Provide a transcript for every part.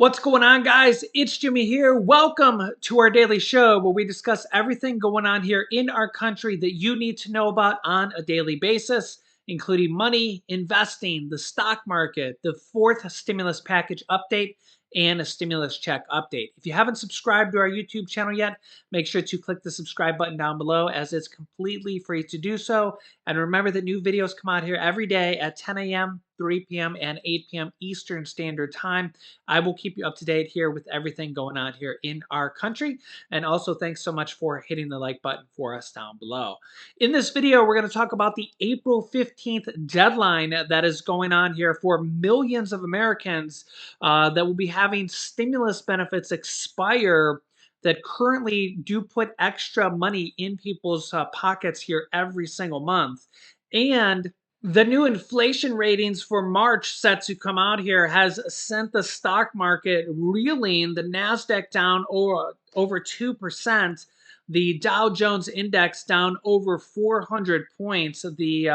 What's going on, guys? It's Jimmy here. Welcome to our daily show where we discuss everything going on here in our country that you need to know about on a daily basis, including money, investing, the stock market, the fourth stimulus package update, and a stimulus check update. If you haven't subscribed to our YouTube channel yet, make sure to click the subscribe button down below as it's completely free to do so. And remember that new videos come out here every day at 10 a.m., 3 p.m., and 8 p.m. Eastern Standard Time. I will keep you up to date here with everything going on here in our country. And also, thanks so much for hitting the like button for us down below. In this video, we're going to talk about the April 15th deadline that is going on here for millions of Americans that will be having stimulus benefits expire that currently do put extra money in people's pockets here every single month. And the new inflation ratings for March set to come out here has sent the stock market reeling, the NASDAQ down over 2%, the Dow Jones index down over 400 points, the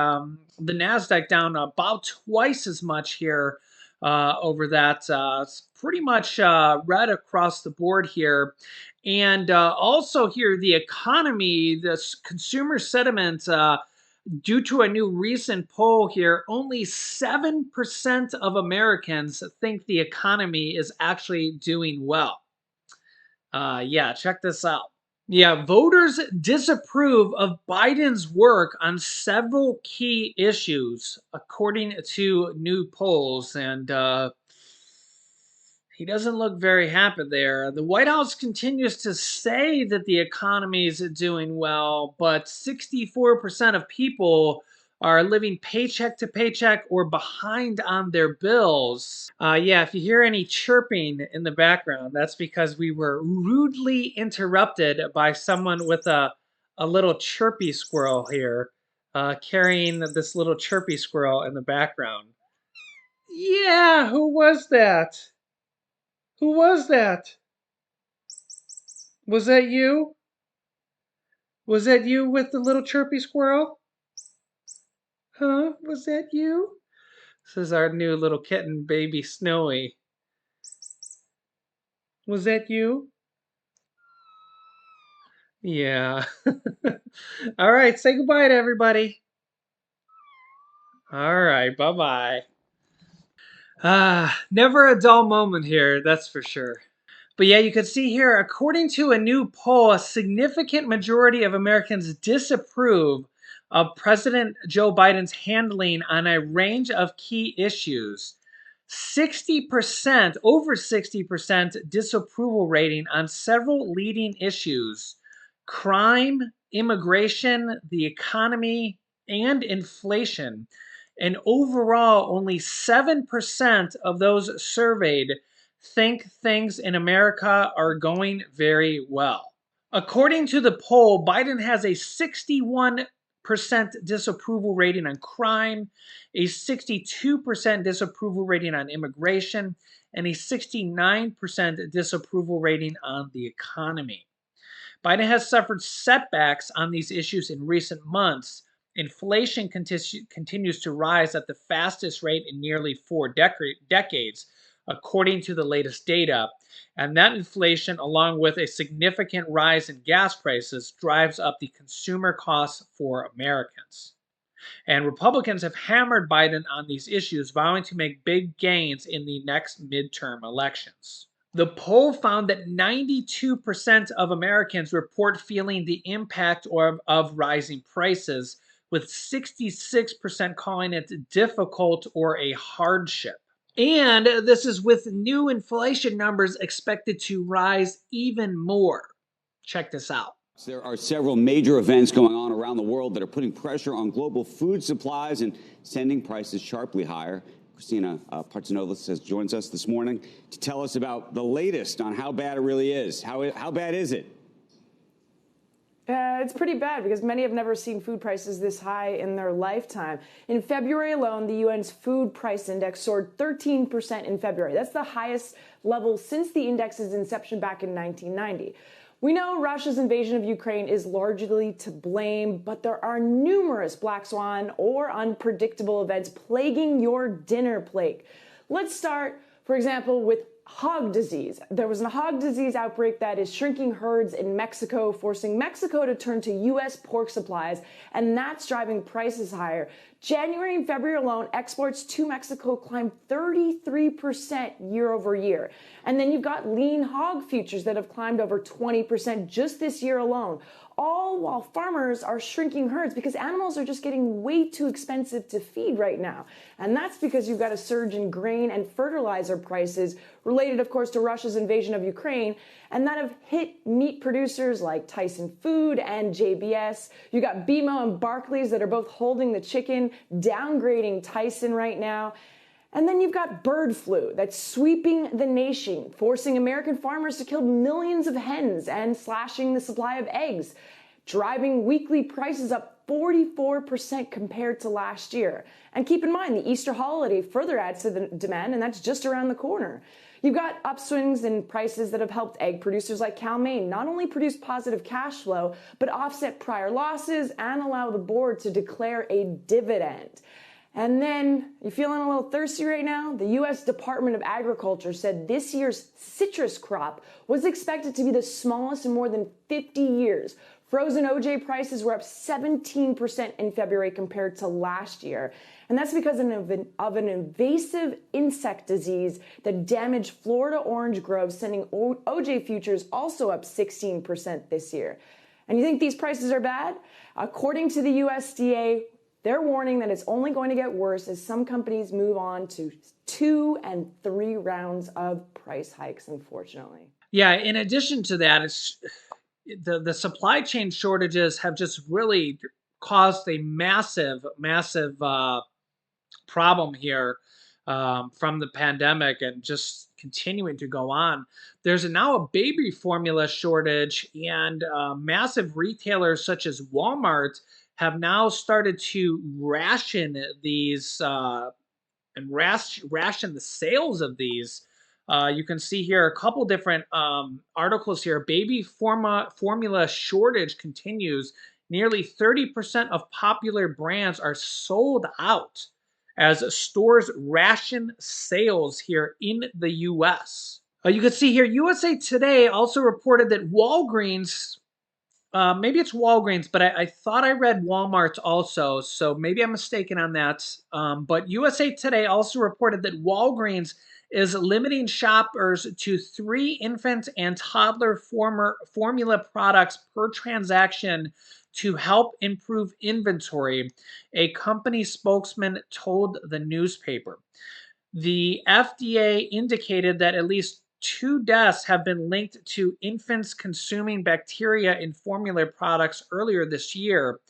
NASDAQ down about twice as much here over that. It's pretty much red across the board here. And also here, the economy, the consumer sentiment, due to a new recent poll here, only 7% of Americans think the economy is actually doing well. Yeah, check this out. Yeah, voters disapprove of Biden's work on several key issues, according to new polls. And he doesn't look very happy there. The White House continues to say that the economy is doing well, but 64% of people are living paycheck to paycheck or behind on their bills. Yeah, if you hear any chirping in the background, that's because we were rudely interrupted by someone with a little chirpy squirrel here, carrying this little chirpy squirrel in the background. Yeah, who was that? Who was that? Was that you? Was that you with the little chirpy squirrel? Huh? Was that you? This is our new little kitten, baby Snowy. Was that you? Yeah. All right, say goodbye to everybody. All right, bye-bye. Never a dull moment here, that's for sure. But yeah, you can see here, according to a new poll, a significant majority of Americans disapprove of President Joe Biden's handling on a range of key issues. 60%, over 60% disapproval rating on several leading issues: crime, immigration, the economy, and inflation. And overall, only 7% of those surveyed think things in America are going very well. According to the poll, Biden has a 61% disapproval rating on crime, a 62% disapproval rating on immigration, and a 69% disapproval rating on the economy. Biden has suffered setbacks on these issues in recent months. Inflation continues to rise at the fastest rate in nearly 4 decades, according to the latest data. And that inflation, along with a significant rise in gas prices, drives up the consumer costs for Americans. And Republicans have hammered Biden on these issues, vowing to make big gains in the next midterm elections. The poll found that 92% of Americans report feeling the impact of rising prices, with 66% calling it difficult or a hardship. And this is with new inflation numbers expected to rise even more. Check this out. There are several major events going on around the world that are putting pressure on global food supplies and sending prices sharply higher. Christina Partsinovas joins us this morning to tell us about the latest on how bad it really is. How bad is it? It's pretty bad because many have never seen food prices this high in their lifetime. In February alone, the UN's food price index soared 13% in February. That's the highest level since the index's inception back in 1990. We know Russia's invasion of Ukraine is largely to blame, but there are numerous black swan or unpredictable events plaguing your dinner plate. Let's start, for example, with hog disease. There was a hog disease outbreak that is shrinking herds in Mexico, forcing Mexico to turn to U.S. pork supplies, and that's driving prices higher. January and February alone, exports to Mexico climbed 33% year over year. And then you've got lean hog futures that have climbed over 20% just this year alone, all while farmers are shrinking herds because animals are just getting way too expensive to feed right now. And that's because you've got a surge in grain and fertilizer prices related, of course, to Russia's invasion of Ukraine, and that have hit meat producers like Tyson Food and JBS. You got BMO and Barclays that are both holding the chicken, downgrading Tyson right now. And then you've got bird flu that's sweeping the nation, forcing American farmers to kill millions of hens and slashing the supply of eggs, driving weekly prices up 44% compared to last year. And keep in mind, the Easter holiday further adds to the demand, and that's just around the corner. You've got upswings in prices that have helped egg producers like Cal-Maine not only produce positive cash flow, but offset prior losses and allow the board to declare a dividend. And then, you feeling a little thirsty right now? The U.S. Department of Agriculture said this year's citrus crop was expected to be the smallest in more than 50 years. Frozen OJ prices were up 17% in February compared to last year. And that's because of an invasive insect disease that damaged Florida orange groves, sending OJ futures also up 16% this year. And you think these prices are bad? According to the USDA, they're warning that it's only going to get worse as some companies move on to 2 and 3 rounds of price hikes, unfortunately. Yeah, in addition to that, it's the supply chain shortages have just really caused a massive problem here from the pandemic and just continuing to go on. There's now a baby formula shortage, and massive retailers such as Walmart have now started to ration these and ration the sales of these. You can see here a couple different articles here. Formula shortage continues. Nearly 30% of popular brands are sold out as stores ration sales here in the US. You can see here, USA Today also reported that Walgreens, maybe it's Walgreens, but I thought I read Walmart also, so maybe I'm mistaken on that. But USA Today also reported that Walgreens is limiting shoppers to 3 infant and toddler formula products per transaction to help improve inventory, a company spokesman told the newspaper. The FDA indicated that at least 2 deaths have been linked to infants consuming bacteria in formula products earlier this year.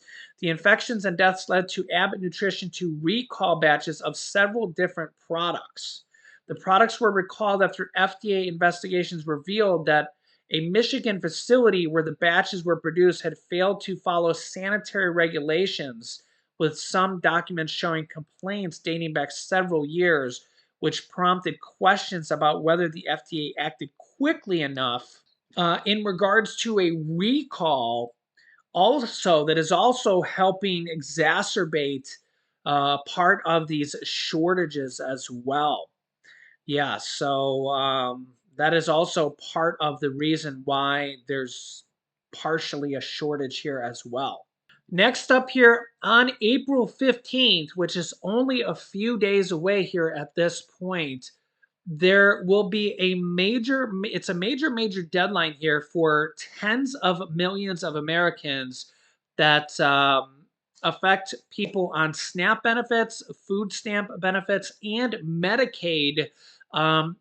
The infections and deaths led to Abbott Nutrition to recall batches of several different products. The products were recalled after FDA investigations revealed that a Michigan facility where the batches were produced had failed to follow sanitary regulations, with some documents showing complaints dating back several years, which prompted questions about whether the FDA acted quickly enough in regards to a recall, also that is also helping exacerbate part of these shortages as well. Yeah, so that is also part of the reason why there's partially a shortage here as well. Next up here on April 15th, which is only a few days away here at this point, there will be it's a major deadline here for tens of millions of Americans that affect people on SNAP benefits, food stamp benefits, and Medicaid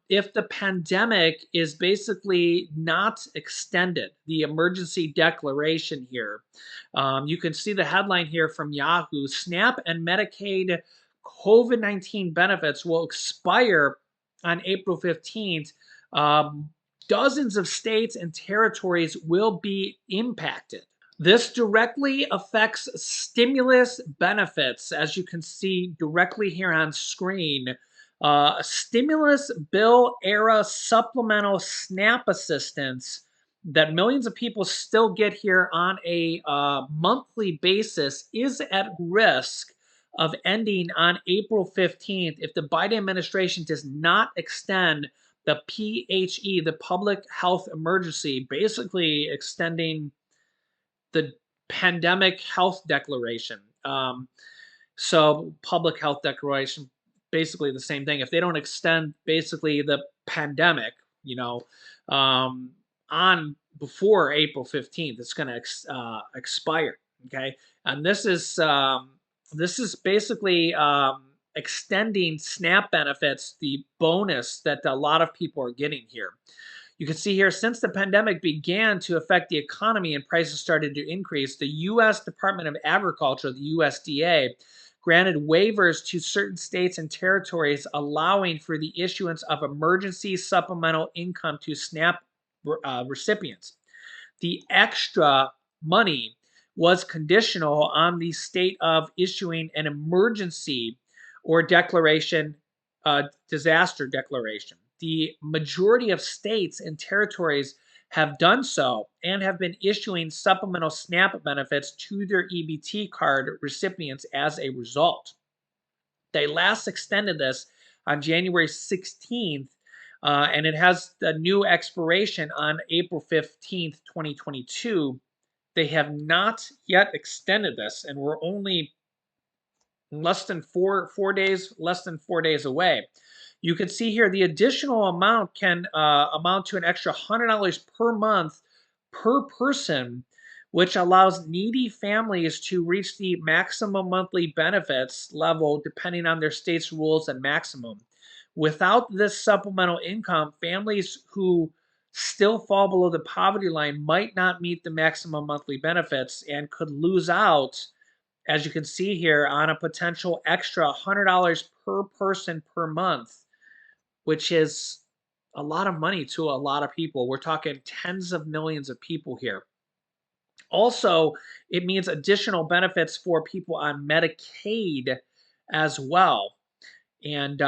if the pandemic is basically not extended, the emergency declaration here. You can see the headline here from Yahoo: SNAP and Medicaid COVID-19 benefits will expire on April 15th. Dozens of states and territories will be impacted. This directly affects stimulus benefits, as you can see directly here on screen. Stimulus bill era supplemental SNAP assistance that millions of people still get here on a monthly basis is at risk of ending on April 15th if the Biden administration does not extend the PHE, the public health emergency, basically extending the pandemic health declaration. So public health declaration, basically the same thing. If they don't extend basically the pandemic, you know, um, on before April 15th, it's going to expire. Okay, and this is basically extending SNAP benefits, the bonus that a lot of people are getting here. You can see here, since the pandemic began to affect the economy and prices started to increase, the U.S. Department of Agriculture, the USDA, granted waivers to certain states and territories, allowing for the issuance of emergency supplemental income to SNAP recipients. The extra money was conditional on the state of issuing an emergency or declaration, disaster declaration. The majority of states and territories have done so and have been issuing supplemental SNAP benefits to their EBT card recipients as a result. They last extended this on January 16th, and it has the new expiration on April 15th, 2022. They have not yet extended this, and we're only less than 4 days away. You can see here the additional amount can amount to an extra $100 per month per person, which allows needy families to reach the maximum monthly benefits level depending on their state's rules and maximum. Without this supplemental income, families who still fall below the poverty line might not meet the maximum monthly benefits and could lose out, as you can see here, on a potential extra $100 per person per month, which is a lot of money to a lot of people. We're talking tens of millions of people here. Also, it means additional benefits for people on Medicaid as well. And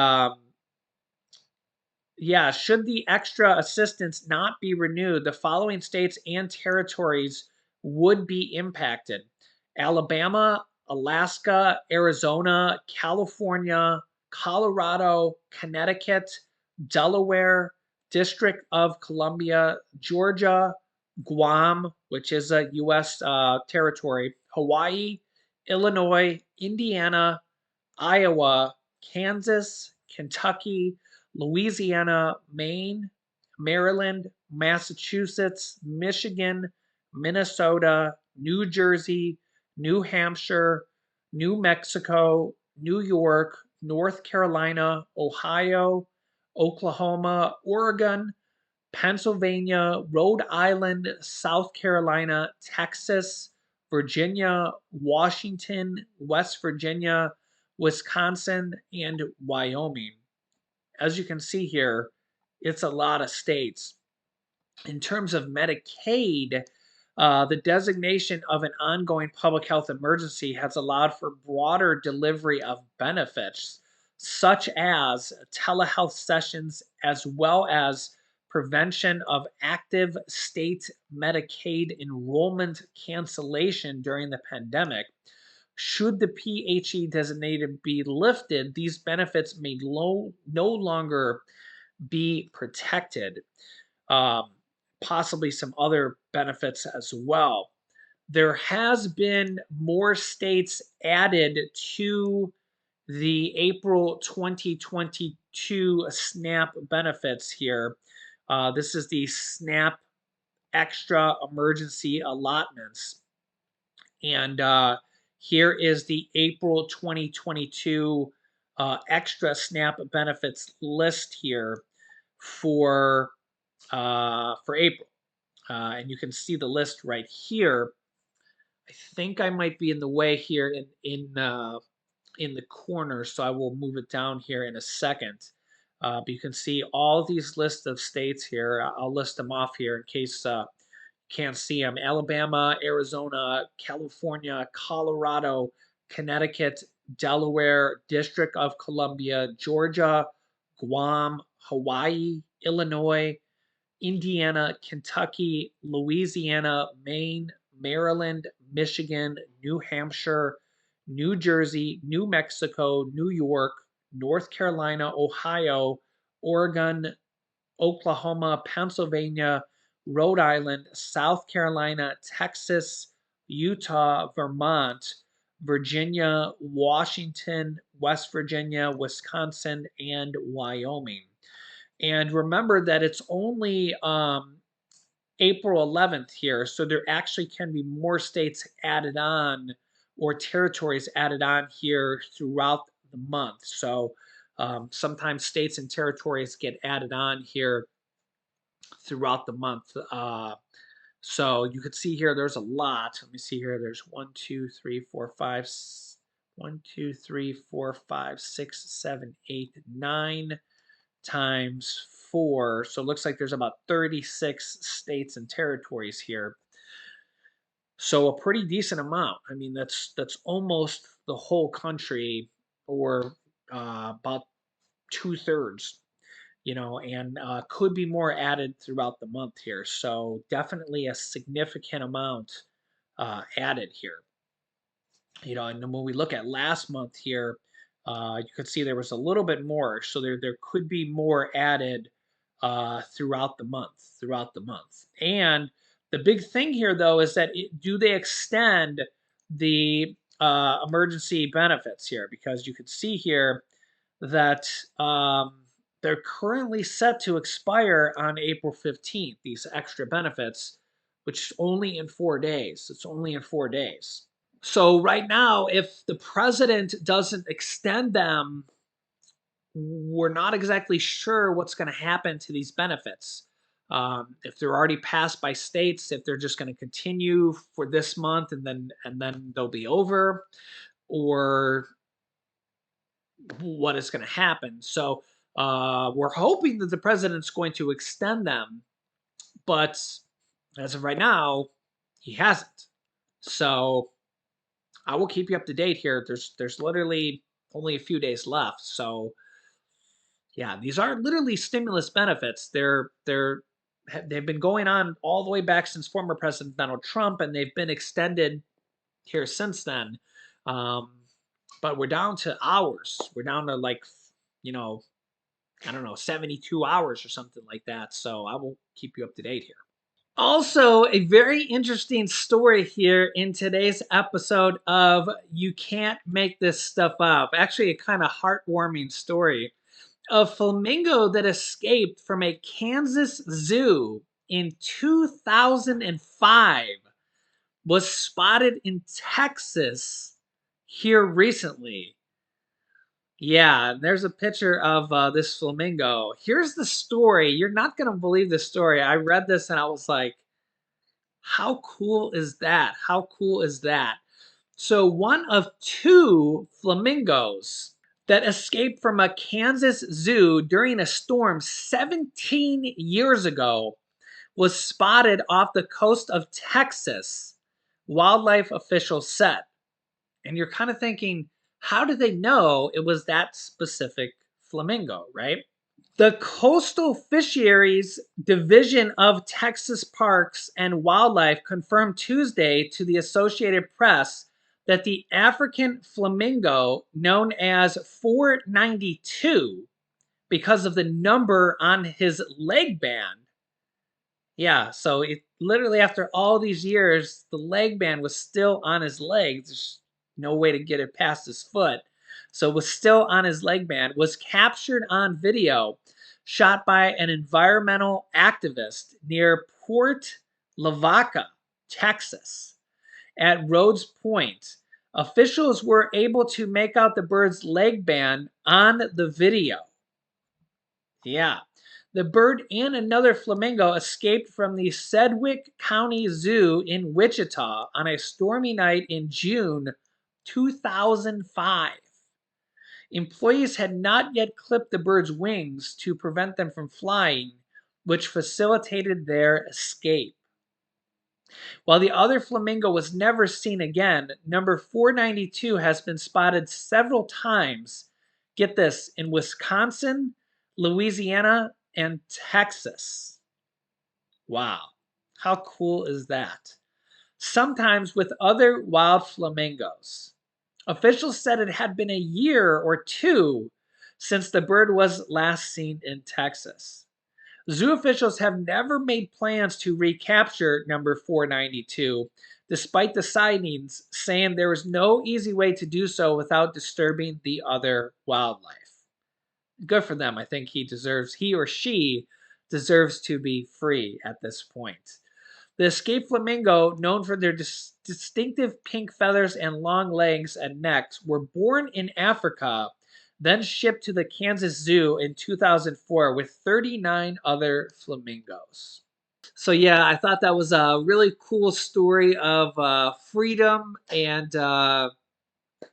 yeah, should the extra assistance not be renewed, the following states and territories would be impacted: Alabama, Alaska, Arizona, California, Colorado, Connecticut, Delaware, District of Columbia, Georgia, Guam, which is a U.S. Territory, Hawaii, Illinois, Indiana, Iowa, Kansas, Kentucky, Louisiana, Maine, Maryland, Massachusetts, Michigan, Minnesota, New Jersey, New Hampshire, New Mexico, New York, North Carolina, Ohio, Oklahoma, Oregon, Pennsylvania, Rhode Island, South Carolina, Texas, Virginia, Washington, West Virginia, Wisconsin, and Wyoming. As you can see here, it's a lot of states. In terms of Medicaid, the designation of an ongoing public health emergency has allowed for broader delivery of benefits, such as telehealth sessions, as well as prevention of active state Medicaid enrollment cancellation during the pandemic. Should the PHE designated be lifted, these benefits may no longer be protected. Um, Possibly some other benefits as well. There has been more states added to the April 2022 SNAP benefits here. This is the SNAP extra emergency allotments. And here is the April 2022 extra SNAP benefits list here for April. And you can see the list right here. I think I might be in the way here in the corner, so I will move it down here in a second. But you can see all these lists of states here. I'll list them off here in case can't see them: Alabama, Arizona, California, Colorado, Connecticut, Delaware, District of Columbia, Georgia, Guam, Hawaii, Illinois, Indiana, Kentucky, Louisiana, Maine, Maryland, Michigan, New Hampshire, New Jersey, New Mexico, New York, North Carolina, Ohio, Oregon, Oklahoma, Pennsylvania, Rhode Island, South Carolina, Texas, Utah, Vermont, Virginia, Washington, West Virginia, Wisconsin, and Wyoming. And remember that it's only April 11th here, so there actually can be more states added on or territories added on here throughout the month. So sometimes states and territories get added on here throughout the month. So you could see here, there's a lot. Let me see here. There's 1, 2, 3, 4, 5, 1, 2, 3, 4, 5, 6, 7, 8, 9 times 4. So it looks like there's about 36 states and territories here. So a pretty decent amount. I mean, that's almost the whole country, or about 2/3, and could be more added throughout the month here. So definitely a significant amount added here. And then when we look at last month here, you could see there was a little bit more. So there could be more added throughout the month, And the big thing here, though, is that do they extend the emergency benefits here? Because you could see here that they're currently set to expire on April 15th, these extra benefits, which is only in 4 days. It's only in 4 days. So right now, if the president doesn't extend them, we're not exactly sure what's going to happen to these benefits. If they're already passed by states, if they're just going to continue for this month and then they'll be over, or what is going to happen. So we're hoping that the president's going to extend them, but as of right now, he hasn't. So I will keep you up to date here. There's literally only a few days left. So yeah, these are literally stimulus benefits. They've been going on all the way back since former President Donald Trump, and they've been extended here since then. Um, but we're down to hours. We're down to like, you know, I don't know, 72 hours or something like that. So I will keep you up to date here. Also, a very interesting story here in today's episode of You Can't Make This Stuff Up. Actually, a kind of heartwarming story. A flamingo that escaped from a Kansas zoo in 2005 was spotted in Texas here recently. Yeah, there's a picture of this flamingo. Here's the story. You're not going to believe this story. I read this and I was like, how cool is that? How cool is that? So, one of two flamingos that escaped from a Kansas zoo during a storm 17 years ago was spotted off the coast of Texas, wildlife officials said. And you're kind of thinking, how did they know it was that specific flamingo, right? The Coastal Fisheries Division of Texas Parks and Wildlife confirmed Tuesday to the Associated Press that the African flamingo, known as 492 because of the number on his leg band, yeah, so it literally, after all these years, the leg band was still on his legs. There's no way to get it past his foot. So it was still on his leg band, was captured on video, shot by an environmental activist near Port Lavaca, Texas. At Rhodes Point, officials were able to make out the bird's leg band on the video. Yeah. The bird and another flamingo escaped from the Sedgwick County Zoo in Wichita on a stormy night in June 2005. Employees had not yet clipped the bird's wings to prevent them from flying, which facilitated their escape. While the other flamingo was never seen again, number 492 has been spotted several times, get this, in Wisconsin, Louisiana, and Texas. Wow. How cool is that? Sometimes with other wild flamingos. Officials said it had been a year or two since the bird was last seen in Texas. Zoo officials have never made plans to recapture number 492, despite the sightings saying there was no easy way to do so without disturbing the other wildlife. Good for them. I think he or she deserves to be free at this point. The escaped flamingo, known for their distinctive pink feathers and long legs and necks, were born in Africa, then shipped to the Kansas Zoo in 2004 with 39 other flamingos. So, yeah, I thought that was a really cool story of freedom and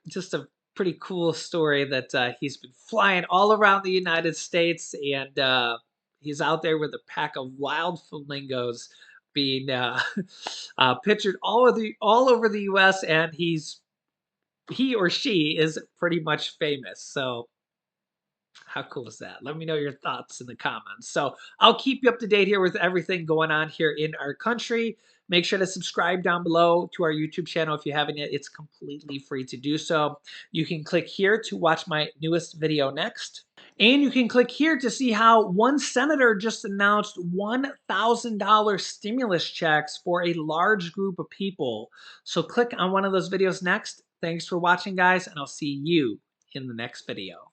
just a pretty cool story that he's been flying all around the United States, and he's out there with a pack of wild flamingos being pictured all over the U.S. and he or she is pretty much famous. So how cool is that? Let me know your thoughts in the comments. So I'll keep you up to date here with everything going on here in our country. Make sure to subscribe down below to our YouTube channel if you haven't yet. It's completely free to do so. You can click here to watch my newest video next. And you can click here to see how one senator just announced $1,000 stimulus checks for a large group of people. So click on one of those videos next. Thanks for watching, guys, and I'll see you in the next video.